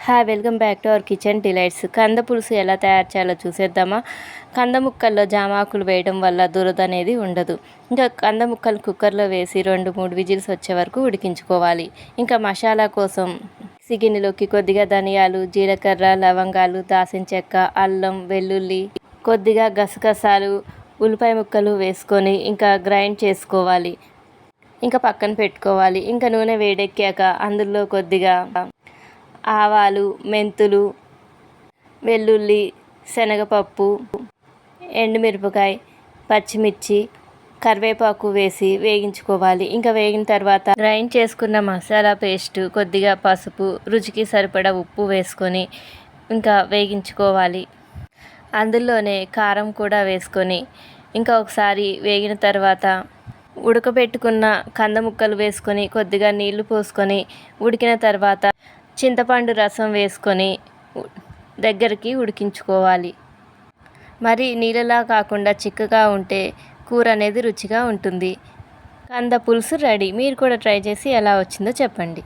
Hi, welcome back to our kitchen delights. కంద పులుసు ఎలా తయారు చేయాలో చూసేద్దామా. కంద ముక్కల్లో జామాకులు వేయడం వల్ల దురద అనేది ఉండదు. ఇంకా కంద ముక్కలు కుక్కర్లో వేసి 2-3 విజిల్స్ వచ్చే వరకు ఉడికించుకోవాలి. ఇంకా మసాలా కోసం గిన్నెలోకి కొద్దిగా ధనియాలు, జీలకర్ర, లవంగాలు, దాల్చిన చెక్క, అల్లం, వెల్లుల్లి, కొద్దిగా గసగసాలు, ఉల్లిపాయ ముక్కలు వేసుకొని ఇంకా గ్రైండ్ చేసుకోవాలి. ఇంకా పక్కన పెట్టుకోవాలి. ఇంకా నూనె వేడెక్కాక అందులో కొద్దిగా ఆవాలు, మెంతులు, వెల్లుల్లి, శనగపప్పు, ఎండుమిరపకాయ, పచ్చిమిర్చి, కరివేపాకు వేసి వేగించుకోవాలి. ఇంకా వేగిన తర్వాత గ్రైండ్ చేసుకున్న మసాలా పేస్ట్, కొద్దిగా పసుపు, రుచికి సరిపడా ఉప్పు వేసుకొని ఇంకా వేగించుకోవాలి. అందులోనే కారం కూడా వేసుకొని ఇంకా ఒకసారి వేగిన తర్వాత ఉడకబెట్టుకున్న కంద ముక్కలు వేసుకొని కొద్దిగా నీళ్లు పోసుకొని ఉడికిన తర్వాత చింతపండు రసం వేసుకొని దగ్గరికి ఉడికించుకోవాలి. మరి నీళ్ళలా కాకుండా చిక్కగా ఉంటే కూర అనేది రుచిగా ఉంటుంది. కంద పులుసు రెడీ. మీరు కూడా ట్రై చేసి ఎలా వచ్చిందో చెప్పండి.